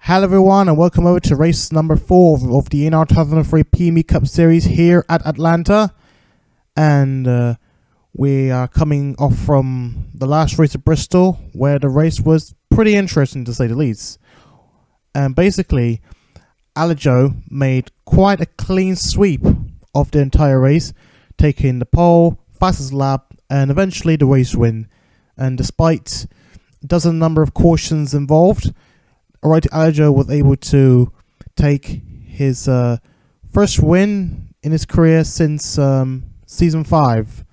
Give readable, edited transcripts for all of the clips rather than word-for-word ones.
Hello everyone and welcome over to race number 4 of the NR2003 PMU Cup Series here at Atlanta. And we are coming off from the last race at Bristol, where the race was pretty interesting to say the least. And basically, Alijo made quite a clean sweep of the entire race, taking the pole, fastest lap, and eventually the race win. And despite a dozen number of cautions involved, Wright Jr was able to take his first win in his career since season 5,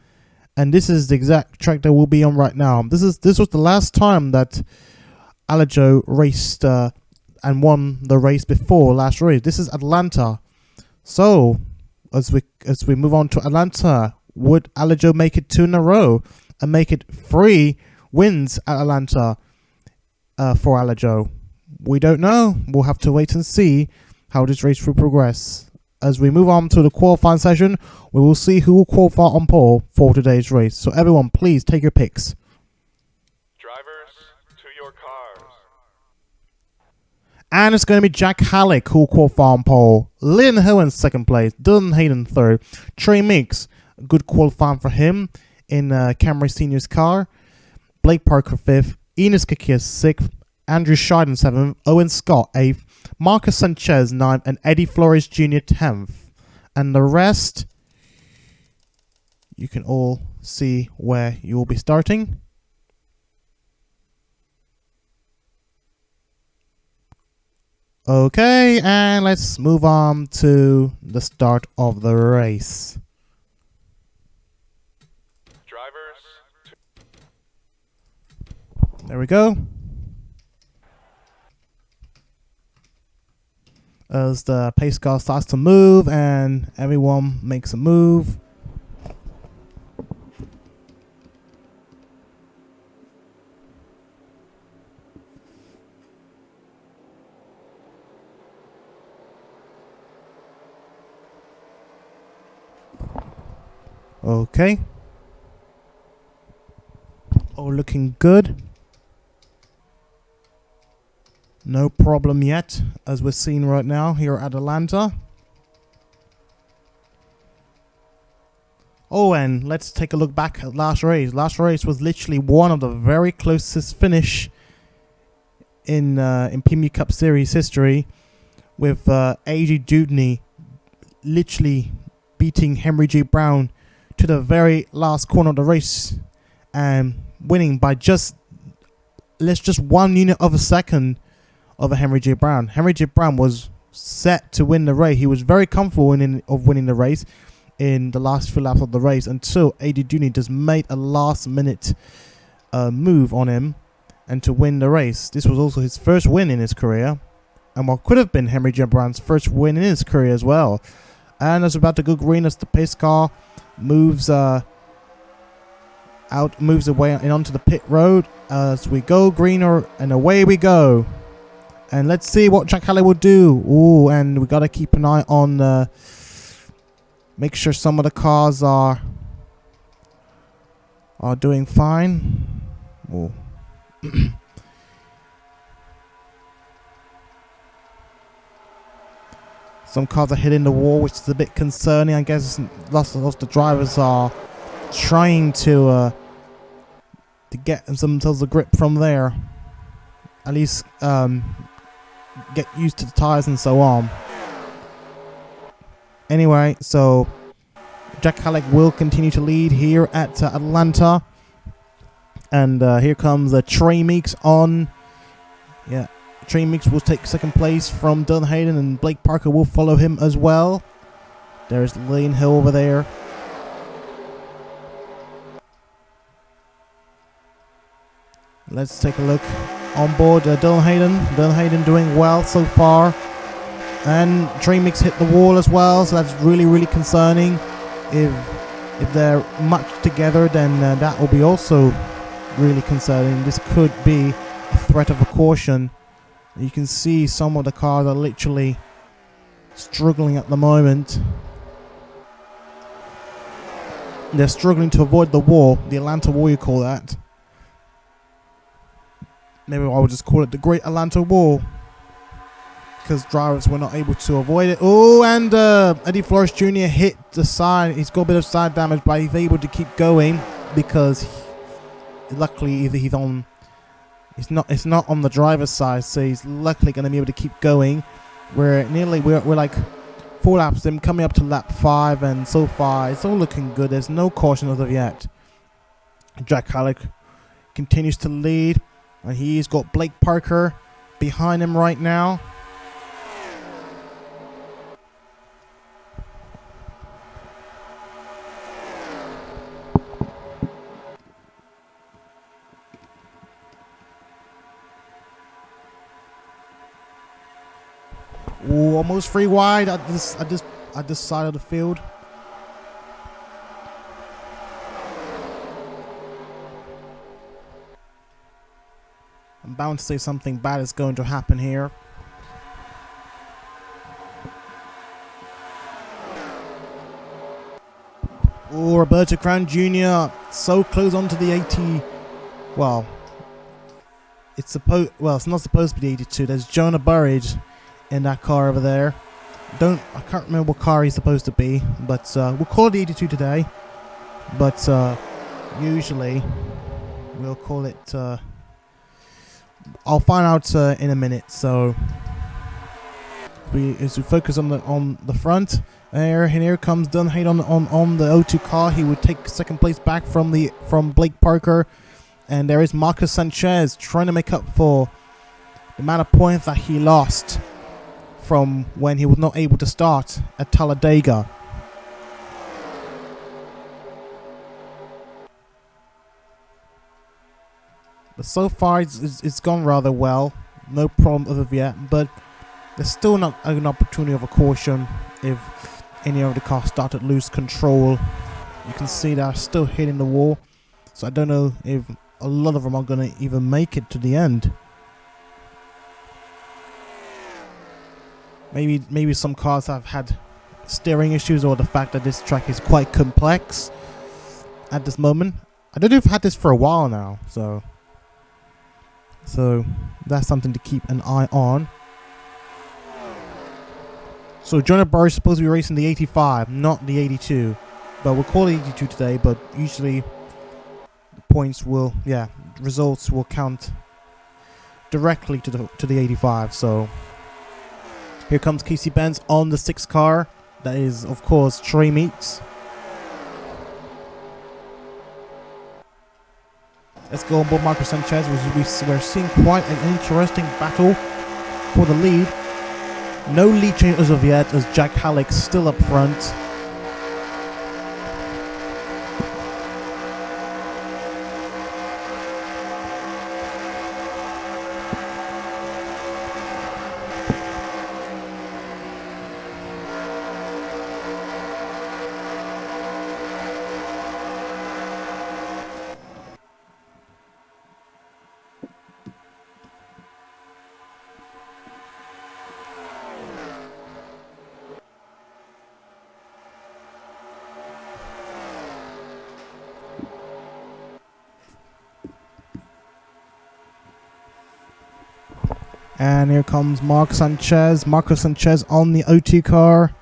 and this is the exact track that we'll be on right now. This was the last time that Alijo raced and won the race before last race. This is Atlanta. So as we move on to Atlanta, would Alijo make it 2 in a row and make it 3 wins at Atlanta for Alijo? We don't know. We'll have to wait and see how this race will progress. As we move on to the qualifying session, we will see who will qualify on pole for today's race. So everyone, please take your picks. Drivers, to your cars. And it's going to be Jack Halleck who will qualify on pole. Leland Hill in second place. Leland Hayden third. Trey Meeks, good qualifying for him in Camry Sr.'s car. Blake Parker 5th. Enos Kakia 6th. Andrew Scheiden 7th, Owen Scott 8th, Marcus Sanchez 9th, and Eddie Flores Jr. 10th. And the rest, you can all see where you will be starting. Okay, and let's move on to the start of the race. Drivers. There we go. As the pace car starts to move and everyone makes a move. Okay. All looking good. No problem yet, as we're seeing right now here at Atlanta. Oh, and let's take a look back at last race. Last race was literally one of the very closest finish in PMU Cup Series history, with A.J. Dudney literally beating Henry J. Brown to the very last corner of the race and winning by just 1 unit of a second over Henry J. Brown. Henry J. Brown was set to win the race. He was very comfortable winning the race in the last few laps of the race until A.D. Dudney just made a last-minute move on him and to win the race. This was also his first win in his career, and what could have been Henry J. Brown's first win in his career as well. And it's about to go green as the pace car moves away and onto the pit road. As we go greener, and away we go. And let's see what Jack Halleck will do. Ooh, and we got to keep an eye on, make sure some of the cars are doing fine. Ooh. Some cars are hitting the wall, which is a bit concerning. I guess lots of the drivers are trying to get themselves a grip from there. At least get used to the tires and so on. Anyway, so Jack Halleck will continue to lead here at Atlanta. And here comes Trey Meeks on. Yeah, Trey Meeks will take second place from Leland Hayden, and Blake Parker will follow him as well. There's Leland Hill over there. Let's take a look on board Leland Hayden. Leland Hayden doing well so far. And Trey Meeks hit the wall as well, so that's really, really concerning. If they're much together, then that will be also really concerning. This could be a threat of a caution. You can see some of the cars are literally struggling at the moment. They're struggling to avoid the wall, the Atlanta wall you call that. Maybe I would just call it the Great Atlanta Wall. because drivers were not able to avoid it. Oh, and Eddie Flores Jr. hit the side. He's got a bit of side damage, but he's able to keep going because luckily either he's on. It's not on the driver's side, so he's luckily going to be able to keep going. We're like 4 laps in, coming up to lap 5, and so far it's all looking good. There's no caution as of yet. Jack Halleck continues to lead, and he's got Blake Parker behind him right now. Ooh, almost 3 wide at this side of the field. I'm bound to say something bad is going to happen here. Oh, Roberto Crown Jr. so close onto the 80. Well, it's not supposed to be the 82. There's Jonah Burridge in that car over there. I can't remember what car he's supposed to be, but we'll call it the 82 today. But usually we'll call it. I'll find out in a minute. So as we focus on the front. And here comes Dunn Hayden on the O2 car. He would take second place back from Blake Parker. And there is Marcus Sanchez trying to make up for the amount of points that he lost from when he was not able to start at Talladega. But so far it's gone rather well. No problem as of yet. But there's still not an opportunity of a caution if any of the cars start to lose control. You can see they're still hitting the wall. So I don't know if a lot of them are going to even make it to the end. Maybe some cars have had steering issues, or the fact that this track is quite complex at this moment. I don't know if I've had this for a while now, so that's something to keep an eye on. So Jonah Burr is supposed to be racing the 85, not the 82. But we'll call it 82 today, but usually results will count directly to the 85. So here comes Casey Benz on the 6 car. That is, of course, Trey Meeks. Let's go on board Marcus Sanchez. We're seeing quite an interesting battle for the lead. No lead change as of yet, as Jack Halleck still up front. And here comes Marcus Sanchez. Marcus Sanchez on the O2 car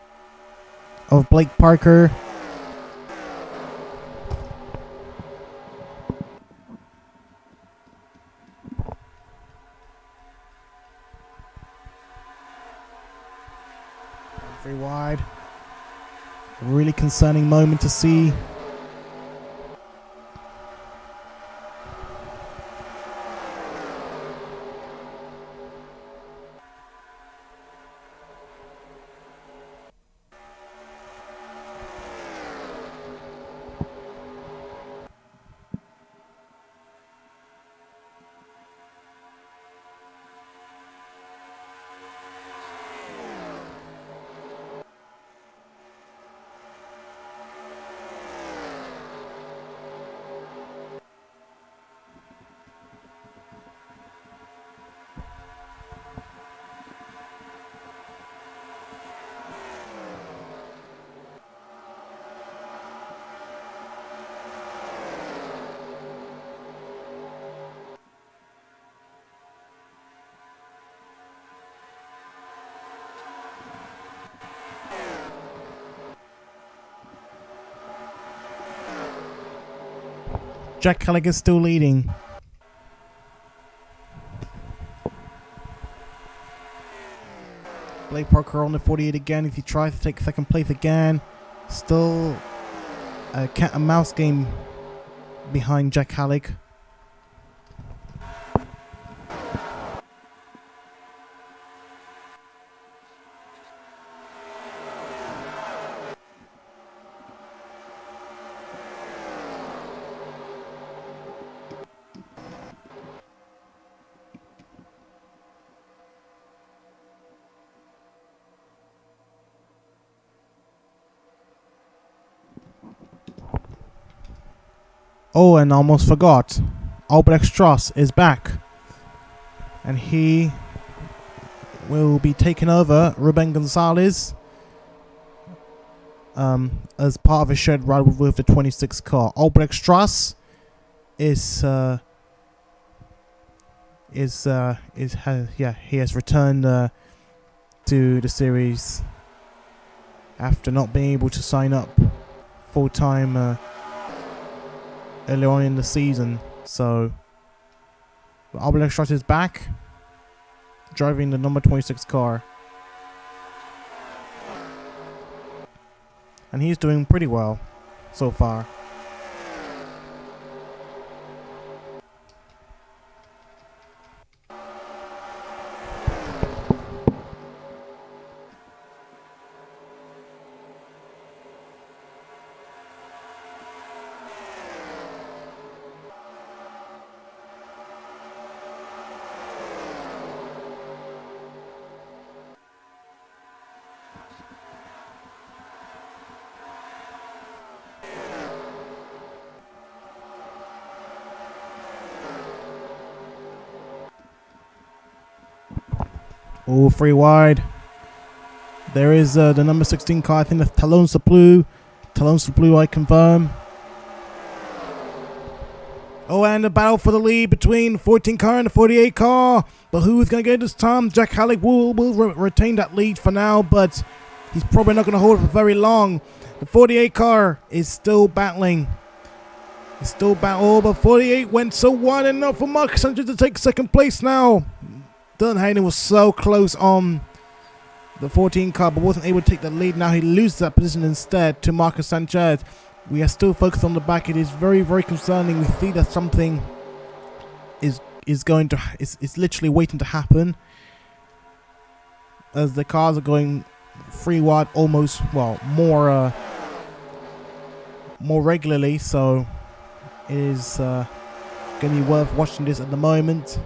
of Blake Parker. Very wide. A really concerning moment to see. Jack Halleck is still leading. Blake Parker on the 48 again. If he tries to take second place again, still a cat and mouse game behind Jack Halleck. Oh, and I almost forgot. Albrecht Strauss is back. And he will be taking over Ruben Gonzalez as part of a shared ride with the 26 car. Albrecht Strauss he has returned to the series after not being able to sign up full time earlier on in the season. So Albrecht Strauss is back, driving the number 26 car, and he's doing pretty well so far. Oh, 3 wide. There is the number 16 car. I think that's Talon Saplu. Talon Saplu, I confirm. Oh, and a battle for the lead between 14 car and the 48 car. But who is going to get it this time? Jack Halleck will retain that lead for now, but he's probably not going to hold it for very long. The 48 car is still battling. It's still battling, but 48 went so wide enough for Marcus Sanchez to take second place now. Dylan Hayden was so close on the 14 car, but wasn't able to take the lead. Now he loses that position instead to Marcus Sanchez. We are still focused on the back. It is very, very concerning. We see that something is literally waiting to happen, as the cars are going 3 wide almost, well, more regularly. So it is going to be worth watching this at the moment.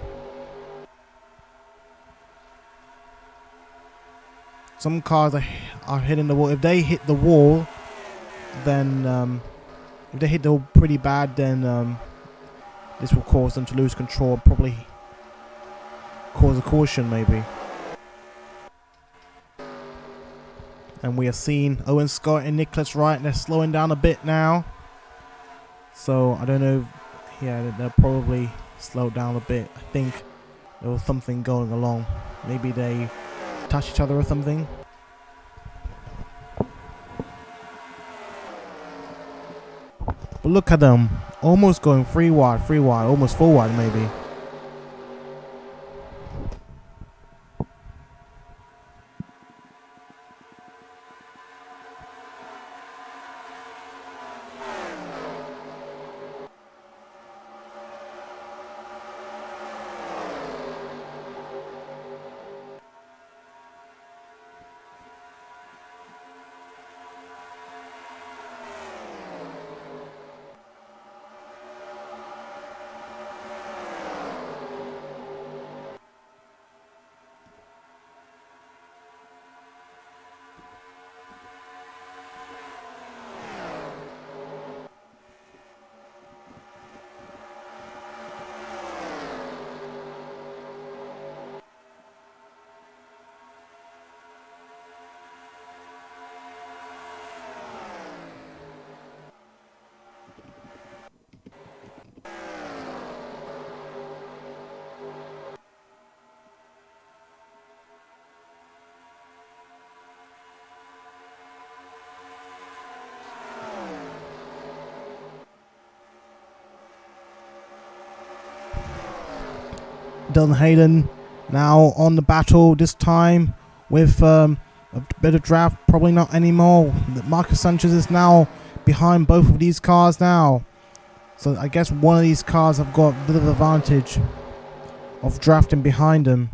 Some cars are hitting the wall. If they hit the wall, then if they hit the wall pretty bad, then this will cause them to lose control. Probably cause a caution, maybe. And we are seeing Owen Scott and Nicholas Wright. They're slowing down a bit now. So I don't know. Yeah, they'll probably slow down a bit. I think there was something going along. Maybe they touch each other or something. But look at them, almost going 3 wide, almost 4 wide maybe. Dylan Hayden now on the battle, this time with a bit of draft, probably not anymore. Marcus Sanchez is now behind both of these cars now. So I guess one of these cars have got a bit of advantage of drafting behind them.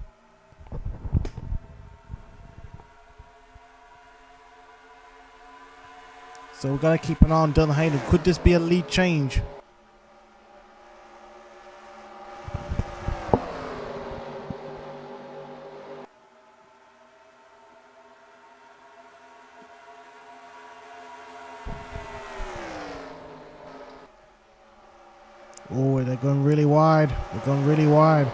So we've got to keep an eye on Dylan Hayden. Could this be a lead change? Oh, they're going really wide. They're going really wide.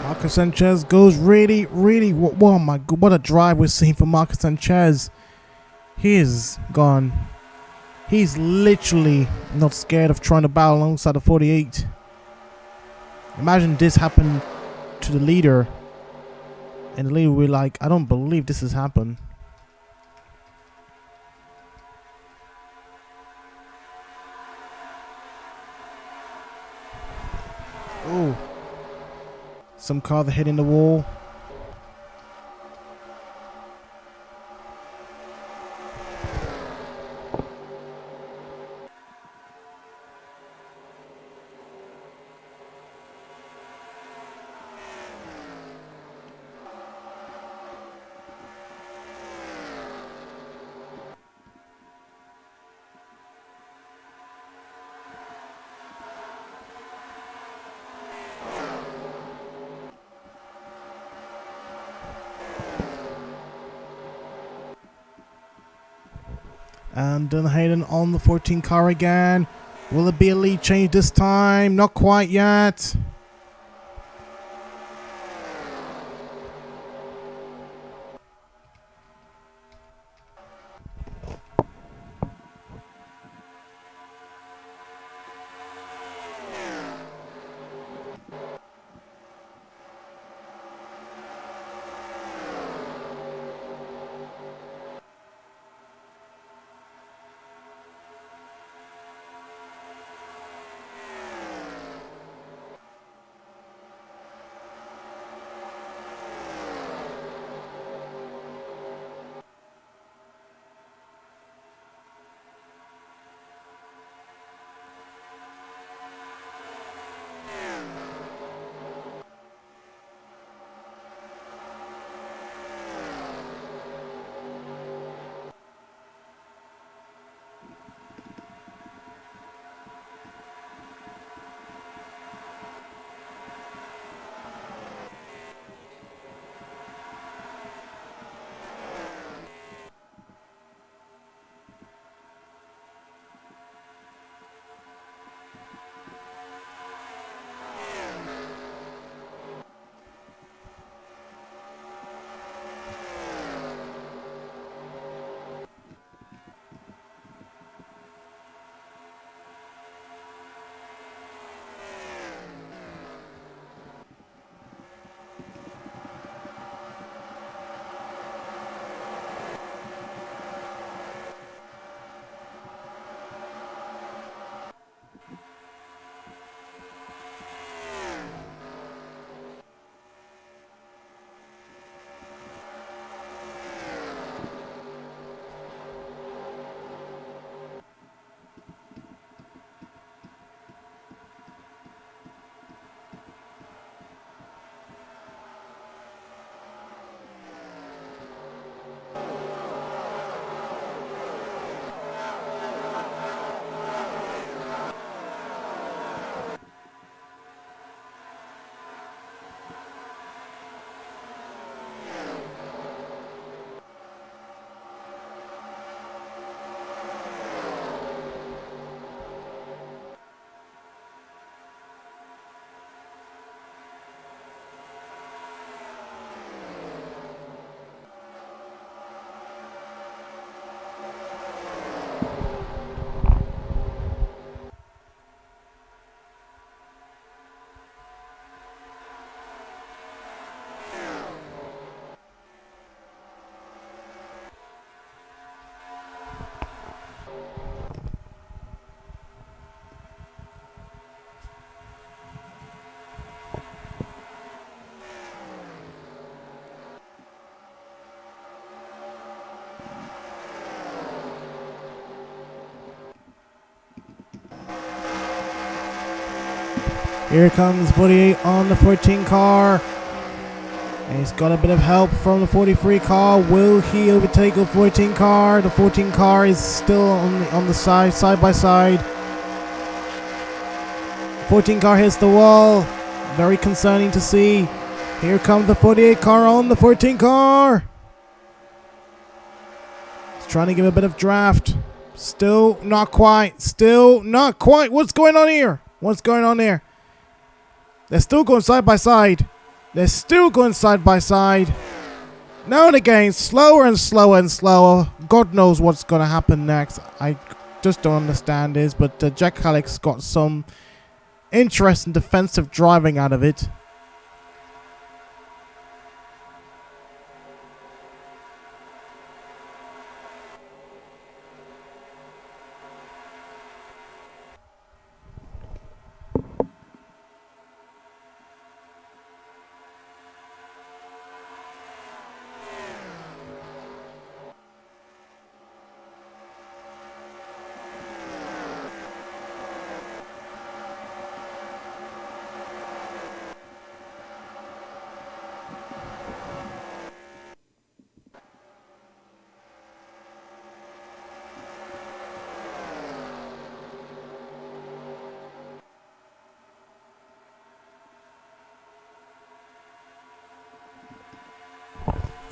Marcus Sanchez goes really, oh my god, what a drive we're seeing from Marcus Sanchez. He is gone. He's literally not scared of trying to battle alongside the 48. Imagine this happened to the leader. And the leader will be like, I don't believe this has happened. Oh. Some car that hit in the wall. And Dylan Hayden on the 14 car again. Will it be a lead change this time? Not quite yet. Here comes 48 on the 14 car. And he's got a bit of help from the 43 car. Will he overtake the 14 car? The 14 car is still on the side by side. 14 car hits the wall. Very concerning to see. Here comes the 48 car on the 14 car. He's trying to give a bit of draft. Still not quite. Still not quite. What's going on here? What's going on there? They're still going side by side. They're still going side by side. Now and again, slower and slower and slower. God knows what's going to happen next. I just don't understand this. But Jack Halleck's got some interesting defensive driving out of it.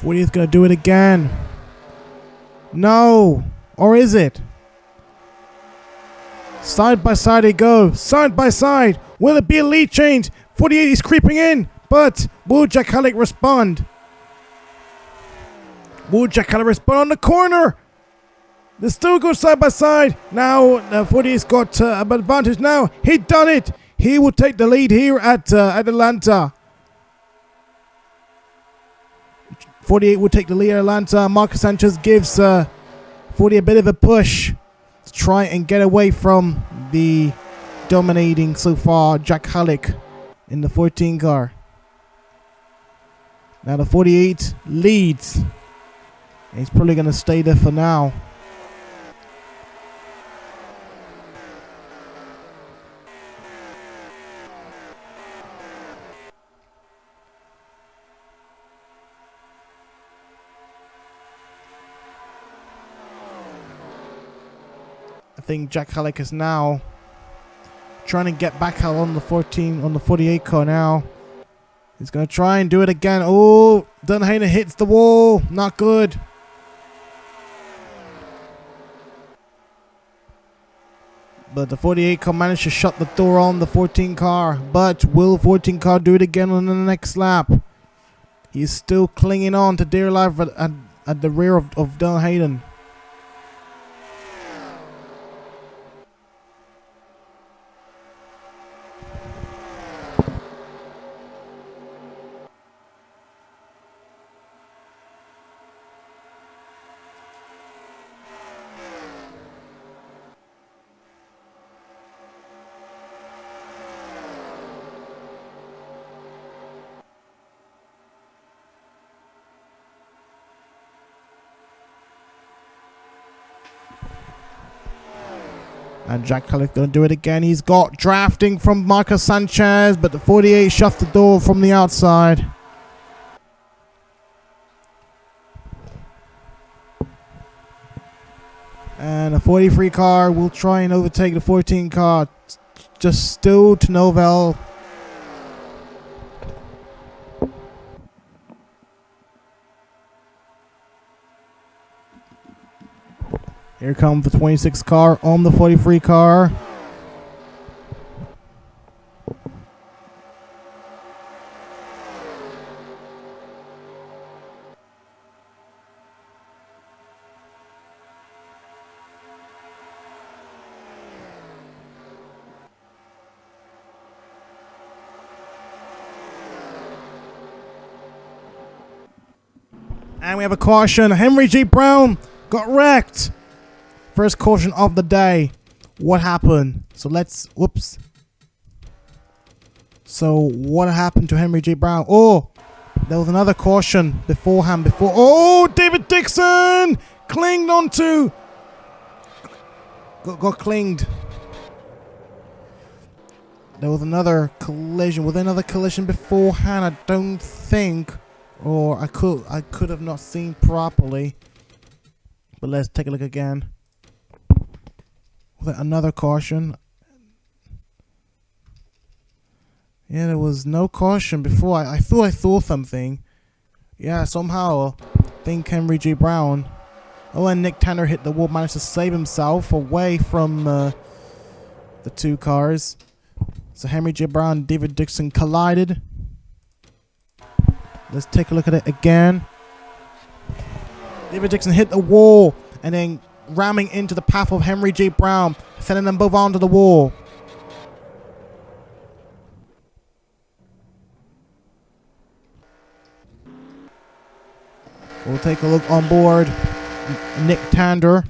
Woody's gonna do it again. No. Or is it? Side by side they go. Side by side. Will it be a lead change? 48 is creeping in. But will Jack Halleck respond? Will Jack Halleck respond on the corner? They still go side by side. Now 48's got an advantage now. He done it. He will take the lead here at Atlanta. 48 will take the lead at Atlanta. Marcus Sanchez gives 40 a bit of a push to try and get away from the dominating so far Jack Halleck in the 14 car. Now the 48 leads. And he's probably going to stay there for now. I think Jack Halleck is now trying to get back out on the 48 car now. He's going to try and do it again. Oh, Hayden hits the wall. Not good. But the 48 car managed to shut the door on the 14 car. But will 14 car do it again on the next lap? He's still clinging on to dear life at the rear of Hayden. And Jack Halleck going to do it again. He's got drafting from Marcus Sanchez, but the 48 shuts the door from the outside. And the 43 car will try and overtake the 14 car. Just still to Novell. Here comes the 26 car on the 43 car. And we have a caution. Henry G. Brown got wrecked. First caution of the day. What happened? So whoops. So what happened to Henry J. Brown? Oh, there was another caution beforehand. Oh, David Dixon clinged onto. Got clinged. There was another collision. Was there another collision beforehand? I don't think. Or I could have not seen properly. But let's take a look again. Was there another caution? Yeah, there was no caution before. I thought I saw something. Yeah, somehow I think Henry J. Brown. Oh, and Nick Tanner hit the wall, managed to save himself away from the two cars. So Henry J. Brown and David Dixon collided. Let's take a look at it again. David Dixon hit the wall and then ramming into the path of Henry J. Brown, sending them both onto the wall. We'll take a look on board Nick Tander.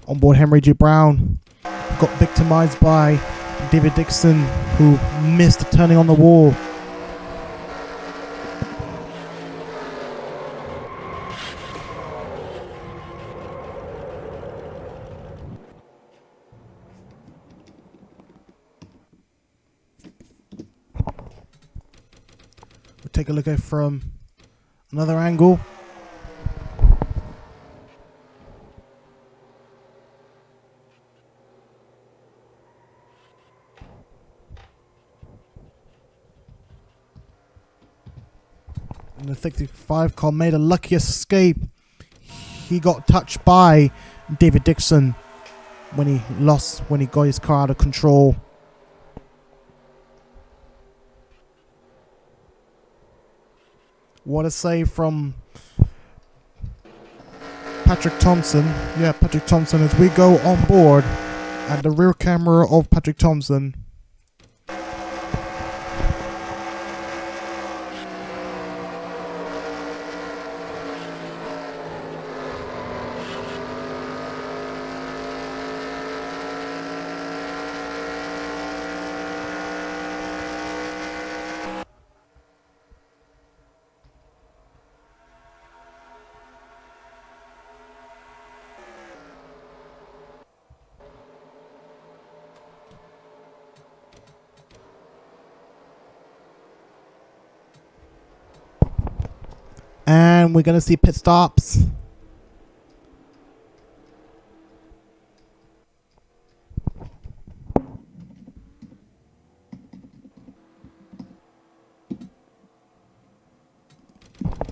On board Henry J. Brown, got victimized by David Dixon, who missed the turning on the wall. We'll take a look at it from another angle. And the 65 car made a lucky escape. He got touched by David Dixon when he got his car out of control. What a save from Patrick Thompson. Yeah, Patrick Thompson, as we go on board at the rear camera of Patrick Thompson. And we're going to see pit stops.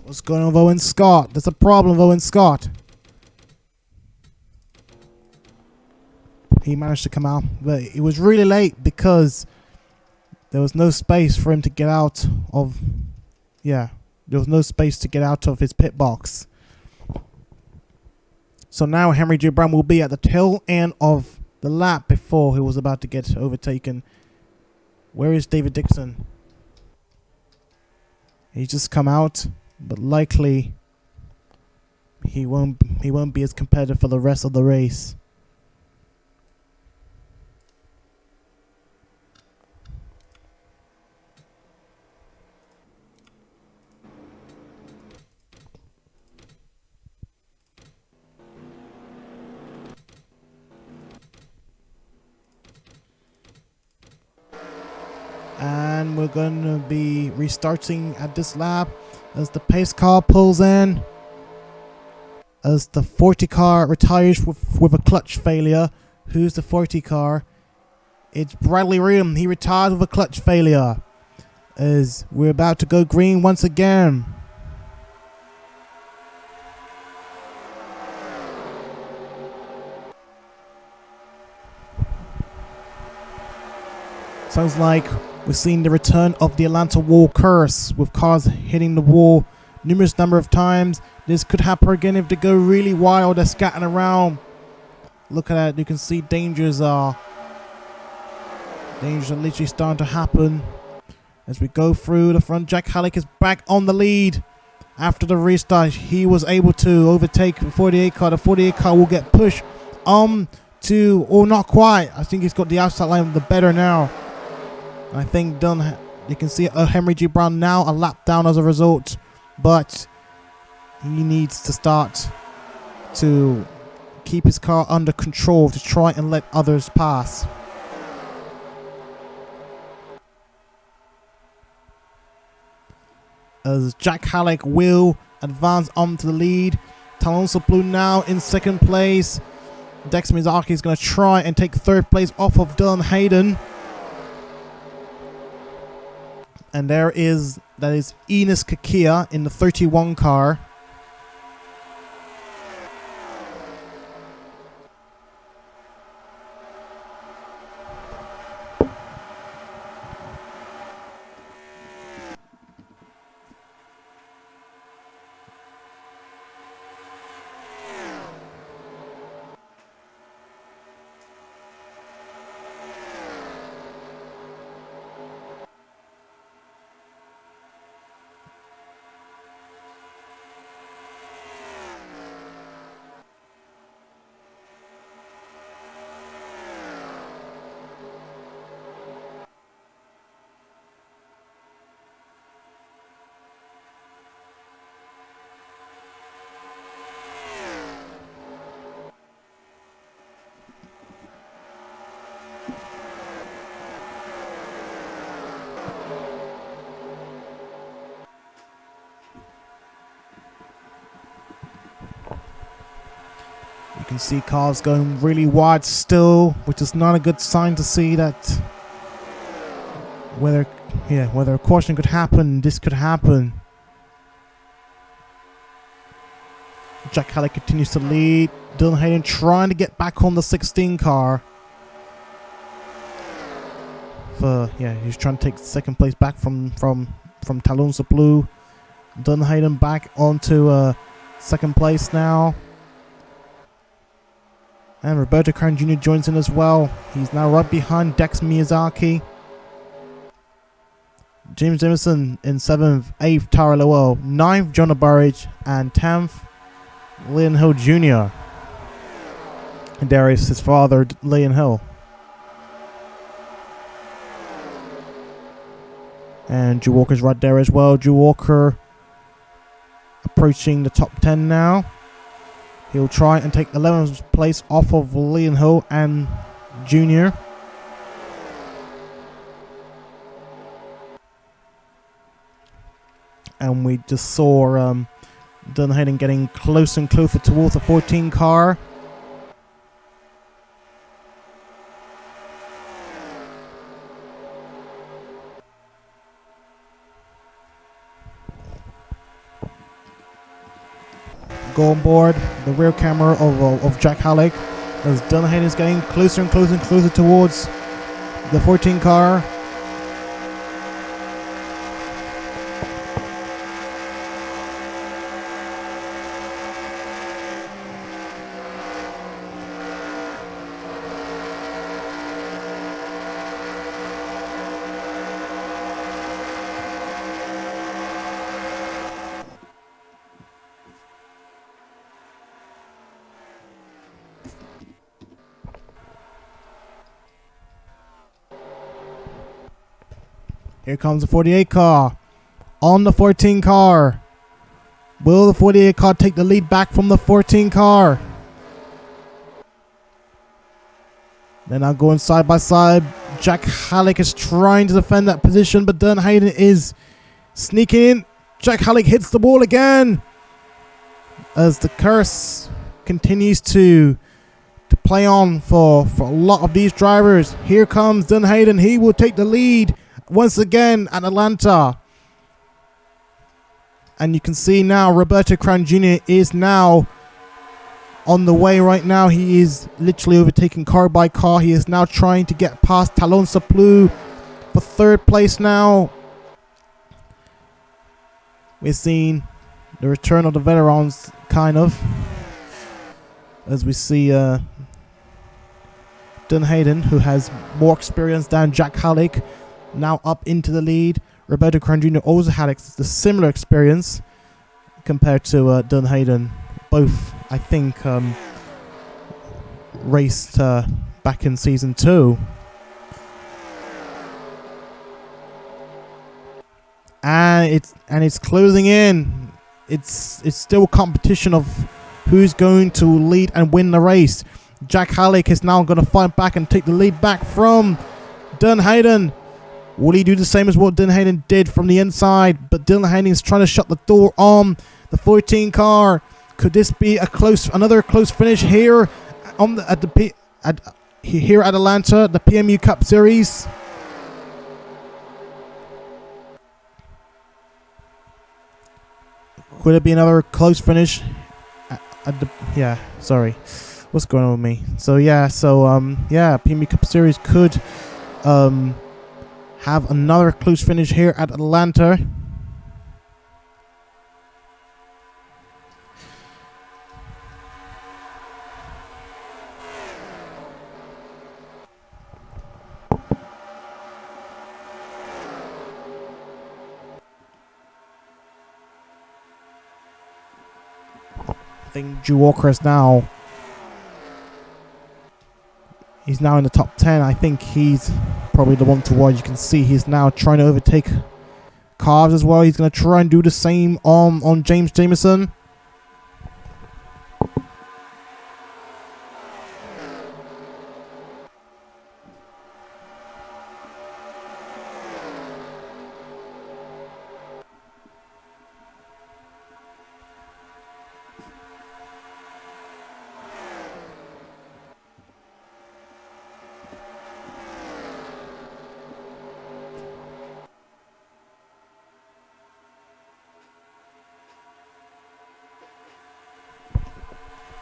What's going on with Owen Scott? There's a problem with Owen Scott. He managed to come out, but it was really late because there was no space for him to get out of... Yeah. There was no space to get out of his pit box. So now Henry J. Brown will be at the tail end of the lap before he was about to get overtaken. Where is David Dixon? He's just come out, but likely he won't be as competitive for the rest of the race. And we're going to be restarting at this lap as the pace car pulls in, as the 40 car retires with a clutch failure. Who's the 40 car? It's Bradley Ream. He retired with a clutch failure as we're about to go green once again. Sounds like we're seeing the return of the Atlanta wall curse, with cars hitting the wall numerous number of times. This could happen again if they go really wild. They're scatting around. Look at that. You can see dangers are literally starting to happen. As we go through the front, Jack Halleck is back on the lead. After the restart, he was able to overtake the 48 car. The 48 car will get pushed to, or not quite. I think he's got the outside line the better now. I think you can see Henry G. Brown now a lap down as a result. But he needs to start to keep his car under control to try and let others pass. As Jack Halleck will advance onto the lead. Alonso Blue now in second place. Dex Mizaki is going to try and take third place off of Dylan Hayden. And that is Enos Kakia in the 31 car. You can see cars going really wide still, which is not a good sign to see that whether a caution could happen, this could happen. Jack Halleck continues to lead. Dylan Hayden trying to get back on the 16 car. He's trying to take second place back from Talonsa Blue. Dylan Hayden back onto second place now. And Roberto Kern Jr. joins in as well. He's now right behind Dex Miyazaki. James Jameson in 7th, 8th, Tara Lowell, 9th, Jonah Burridge, and 10th, Leland Hill Jr. And there is his father, Leland Hill. And Drew Walker's right there as well. Drew Walker approaching the top 10 now. He'll try and take 11th place off of Leland Hill and Jr. And we just saw Dylan Hayden getting closer and closer towards the 14 car. Go on board the rear camera of Jack Halleck as Dylan Hayden is getting closer and closer and closer towards the 14 car. Here comes the 48 car on the 14 car. Will the 48 car take the lead back from the 14 car? They're now going side by side. Jack Halleck is trying to defend that position, but Dylan Hayden is sneaking in. Jack Halleck hits the wall again as the curse continues to play on for a lot of these drivers. Here comes Dylan Hayden. He will take the lead once again at Atlanta. And you can see now Roberto Crown Jr. is now on the way right now. He is literally overtaking car by car. He is now trying to get past Talon Saplu for third place now. We're seeing the return of the veterans, kind of, as we see Dylan Hayden, who has more experience than Jack Halleck, now up into the lead. Roberto Crown Jr. also had a similar experience compared to Dun Hayden. Both, I think, raced back in season 2. And it's closing in. It's still a competition of who's going to lead and win the race. Jack Halleck is now going to fight back and take the lead back from Dun Hayden. Will he do the same as what Dun Hayden did from the inside? But Dun Hayden is trying to shut the door on the 14 car. Could this be another close finish here here at Atlanta, the PMU Cup Series? Could it be another close finish? Sorry. What's going on with me? PMU Cup Series could have another close finish here at Atlanta. I think Drew Walker is now. He's now in the top 10. I think he's probably the one to watch. You can see he's now trying to overtake Carves as well. He's going to try and do the same on James Jameson.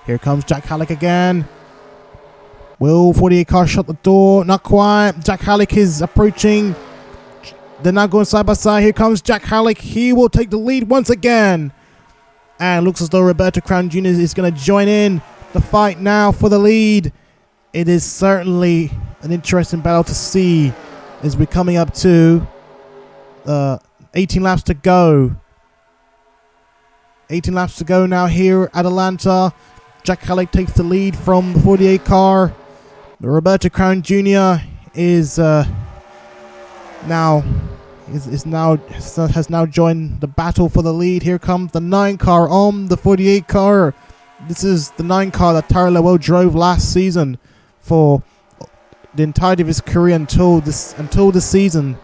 Here comes Jack Halleck again. Will 48 car shut the door? Not quite. Jack Halleck is approaching. They're now going side by side. Here comes Jack Halleck. He will take the lead once again. And looks as though Roberto Crown Jr. is going to join in the fight now for the lead. It is certainly an interesting battle to see as we're coming up to 18 laps to go. 18 laps to go now here at Atlanta. Jack Halleck takes the lead from the 48 car. Roberto Crown Jr. has now joined the battle for the lead. Here comes the 9 car on the 48 car. This is the 9 car that Tyrell Lowell drove last season for the entirety of his career until this season.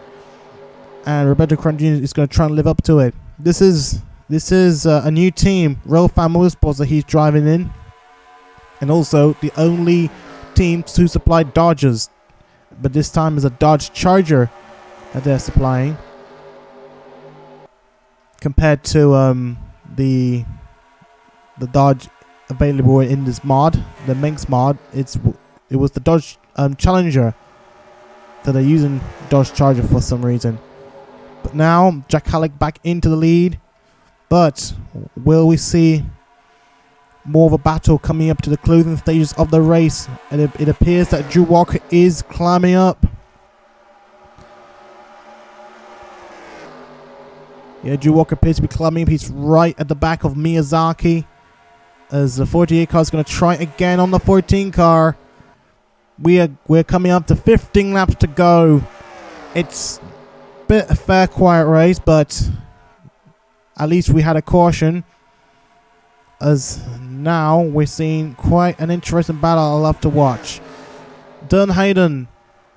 And Roberto Crown Jr. is going to try and live up to it. This is a new team, Royal Fan Motorsports, that he's driving in. And also the only team to supply Dodges. But this time is a Dodge Charger that they're supplying. Compared to the Dodge available in this mod, the Manx mod, it was the Dodge Challenger that they're using Dodge Charger for some reason. But now Jack Halleck back into the lead. But will we see more of a battle coming up to the closing stages of the race? And it appears that Drew Walker is climbing up. Yeah, Drew Walker appears to be climbing up. He's right at the back of Miyazaki. As the 48 car is going to try again on the 14 car. We're coming up to 15 laps to go. It's a bit a fair, quiet race, but at least we had a caution. As now we're seeing quite an interesting battle I'll love to watch. Dun Hayden,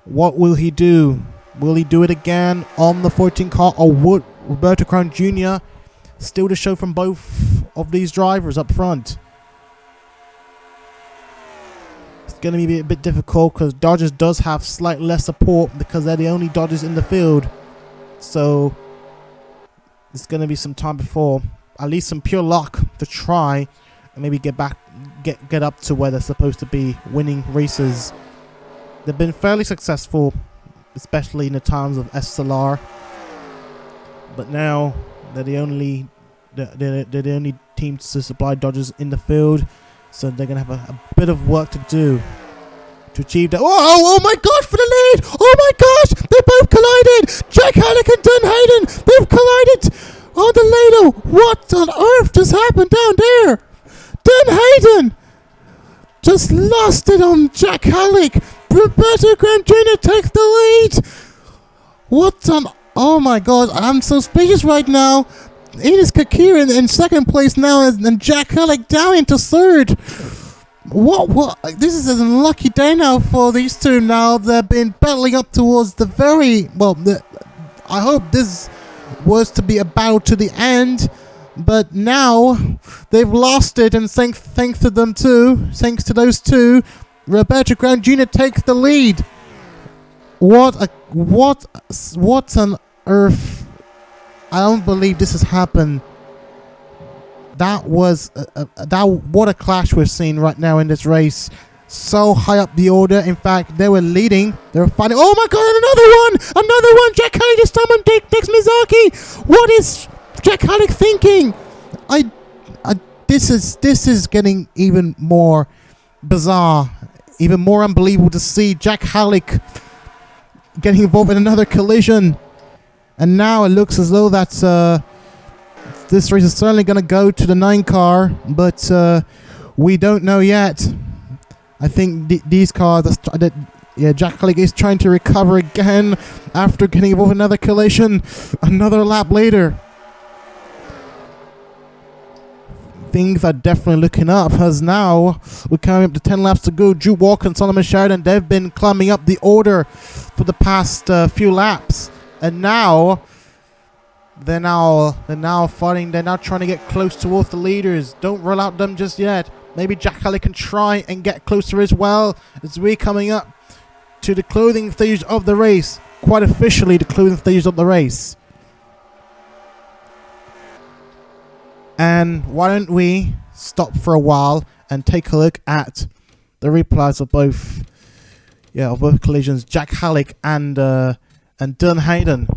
what will he do? Will he do it again on the 14 car, or would Roberto Crown Jr. steal the show from both of these drivers up front? It's going to be a bit difficult because Dodgers does have slightly less support because they're the only Dodgers in the field. So it's going to be some time before, at least some pure luck to try and maybe get up to where they're supposed to be, winning races. They've been fairly successful, especially in the times of SLR. But now they're the only team to supply Dodgers in the field, so they're gonna have a bit of work to do to achieve that. Oh my gosh, for the lead! Oh my gosh, they both collided! Jack Halleck and Dun Hayden What an... Oh my god, I'm so speechless right now. Enos Kakir in second place now, and Jack Halleck down into third. What? This is an unlucky day now for these two now. They've been battling up towards the very... Well, I hope this was to be a battle to the end. But now, they've lost it, and thanks to them too, thanks to those two, Roberto Grant Jr. takes the lead. What on earth? I don't believe this has happened. That was what a clash we're seeing right now in this race. So high up the order. In fact, they were leading. They were fighting. Oh my god! Another one! Jack Halleck just summoned Dex Mizaki. What is Jack Halleck thinking? This is getting even more bizarre, even more unbelievable to see Jack Halleck getting involved in another collision. And now it looks as though that this race is certainly going to go to the 9 car, but we don't know yet. I think these cars, Jack Halleck is trying to recover again after getting involved in another collision another lap later. Things are definitely looking up, as now we're coming up to 10 laps to go. Drew Walker and Solomon Sheridan, they've been climbing up the order for the past few laps, and now they're now fighting. They're now trying to get close towards the leaders. Don't roll out them just yet. Maybe Jack Halleck can try and get closer as well, as we're coming up to the clothing stage of the race. Quite officially, the clothing stage of the race. And why don't we stop for a while and take a look at the replies of both collisions, Jack Halleck and Dylan Hayden.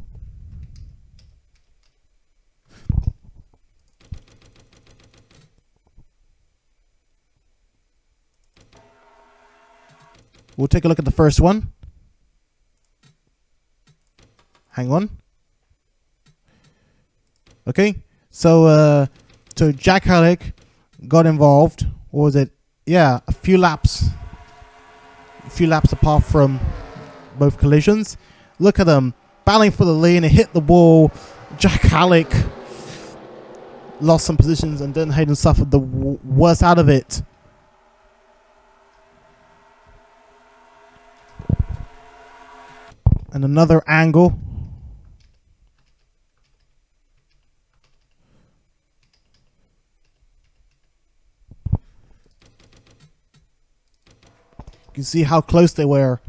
We'll take a look at the first one. Hang on. Okay, so Jack Halleck got involved. What was it? Yeah, a few laps apart from both collisions. Look at them battling for the lead, and it hit the wall. Jack Halleck lost some positions, and then Hayden suffered the worst out of it. And another angle. You can see how close they were.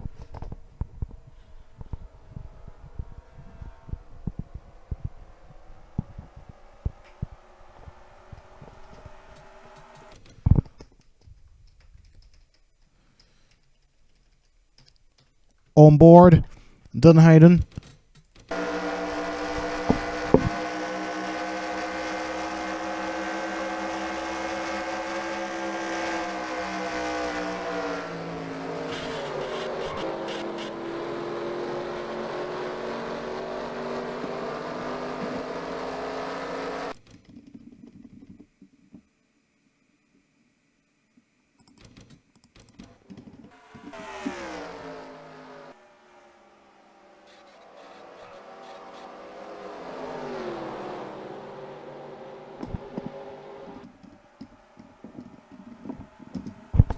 On board, Dylan Hayden.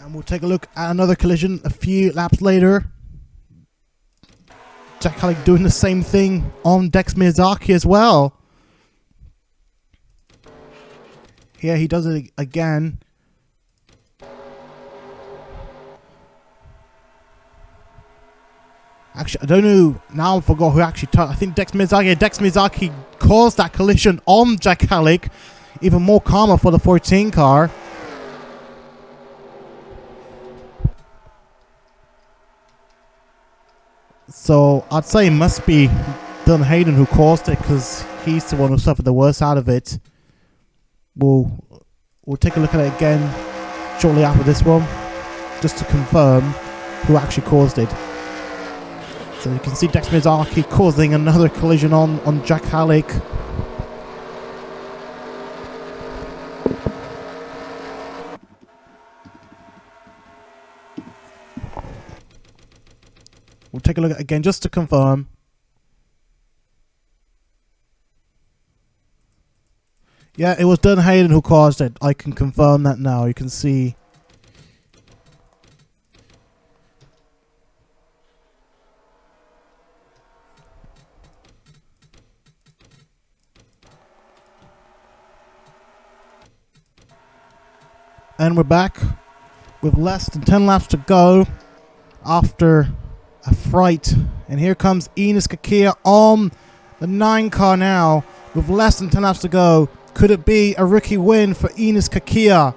And we'll take a look at another collision a few laps later. Jack Halleck doing the same thing on Dex Miyazaki as well. Here he does it again. Actually, I don't know. Now I forgot who actually I think Dex Miyazaki caused that collision on Jack Halleck. Even more karma for the 14 car. So I'd say it must be Dylan Hayden who caused it, because he's the one who suffered the worst out of it. We'll take a look at it again shortly after this one, just to confirm who actually caused it. So you can see Dex Miyazaki causing another collision on Jack Halleck. We'll take a look at it again just to confirm. Yeah, it was Dun Hayden who caused it. I can confirm that now. You can see. And we're back with less than 10 laps to go after a fright. And here comes Enes Kakia on the 9 car now with less than 10 laps to go. Could it be a rookie win for Enes Kakia?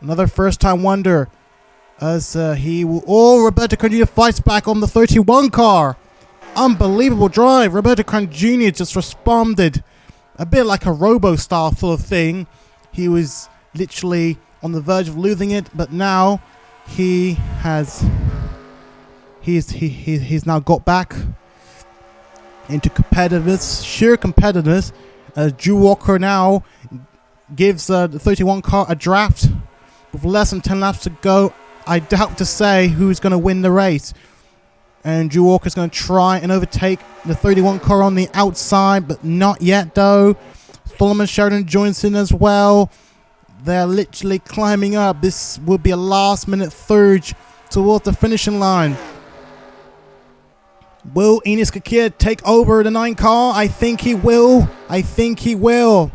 Another first-time wonder as he will... Oh, Roberto Cranjunior fights back on the 31 car. Unbelievable drive. Roberto Cranjunior just responded a bit like a robo-style sort of thing. He was literally on the verge of losing it, but now he has... He's now got back into competitiveness, sheer competitiveness. Drew Walker now gives the 31 car a draft with less than 10 laps to go. I doubt to say who's going to win the race. And Drew Walker's going to try and overtake the 31 car on the outside, but not yet though. Solomon Sheridan joins in as well. They're literally climbing up. This will be a last minute surge towards the finishing line. Will Enes Kakia take over the 9 car? I think he will. I think he will.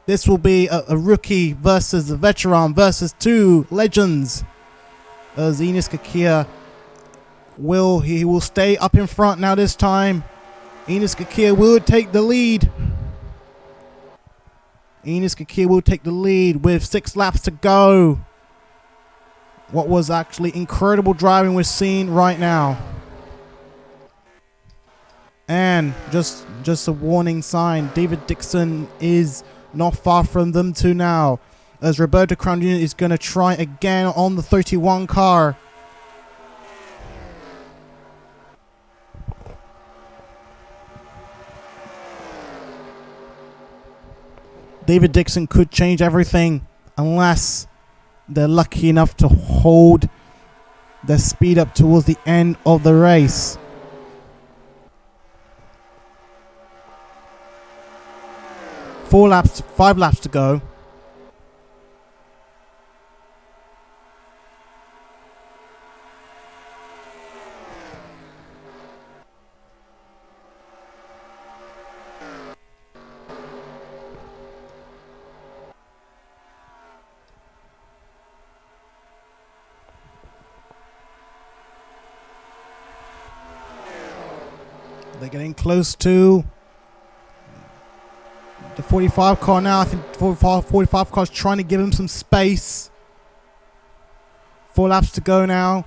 This will be a rookie versus a veteran versus 2 legends. As Enes Kakia he will stay up in front now this time. Enes Kakia will take the lead. Enes Kakia will take the lead with 6 laps to go. What was actually incredible driving we're seeing right now. And just a warning sign, David Dixon is not far from them too now, as Roberto Cranjunior is going to try again on the 31 car. David Dixon could change everything unless they're lucky enough to hold their speed up towards the end of the race. Five laps to go. They're getting close to the 45 car now. I think 45 car is trying to give him some space. 4 laps to go now.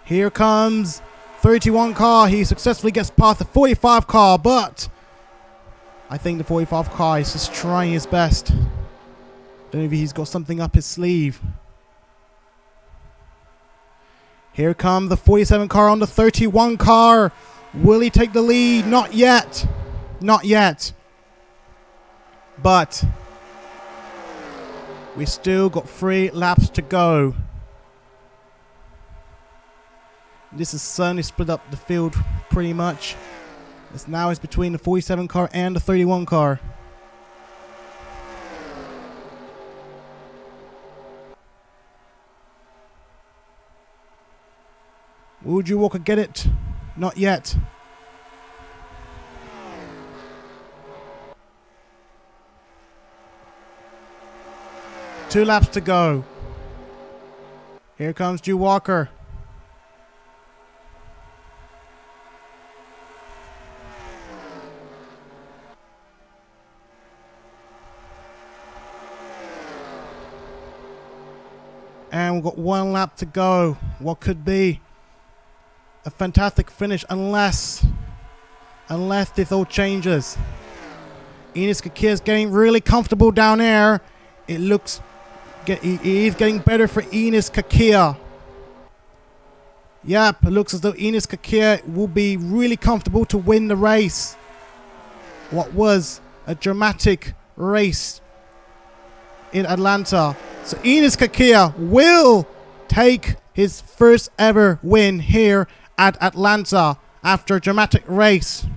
Here comes 31 car. He successfully gets past the 45 car, but I think the 45 car is just trying his best. Don't know if he's got something up his sleeve. Here comes the 47 car on the 31 car. Will he take the lead? Not yet. Not yet. But we still got 3 laps to go. This has certainly split up the field pretty much. It's between the 47 car and the 31 car. Will Drew Walker get it? Not yet. Two laps to go. Here comes Drew Walker. And we've got 1 lap to go. What could be a fantastic finish unless this all changes. Enes Kakia is getting really comfortable down there. It looks... He is getting better for Enes Kakia. Yep, it looks as though Enes Kakia will be really comfortable to win the race. What was a dramatic race in Atlanta. So Enes Kakia will take his first ever win here at Atlanta after a dramatic race.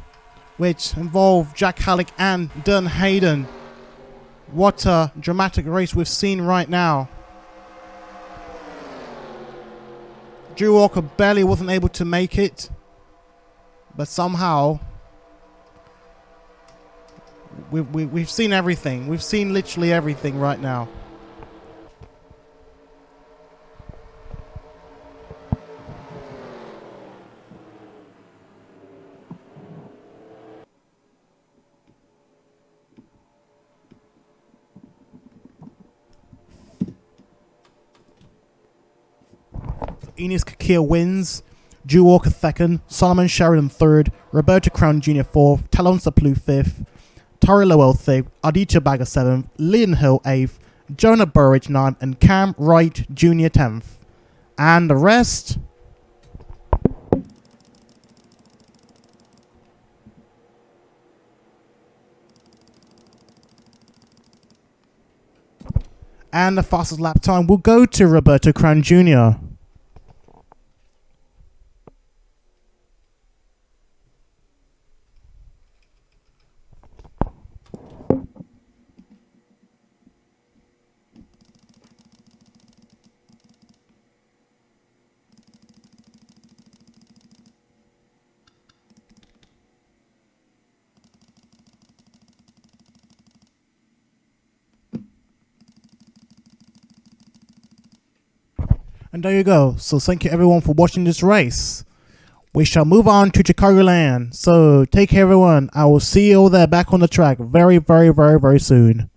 which involved Jack Halleck and Dun Hayden. What a dramatic race we've seen right now. Drew Walker barely wasn't able to make it, but somehow we've seen everything. We've seen literally everything right now. Enes Kakir wins, Drew Walker 2nd, Solomon Sheridan 3rd, Roberto Crown Jr. 4th, Talon Saplu 5th, Tori Lowell 6th, Aditya Bagger 7th, Leland Hill 8th, Jonah Burridge 9th, and Cam Wright Jr. 10th. And the rest... And the fastest lap time will go to Roberto Crown Jr. And there you go. So thank you everyone for watching this race. We shall move on to Chicagoland. So take care everyone. I will see you all there back on the track very, very, very, very soon.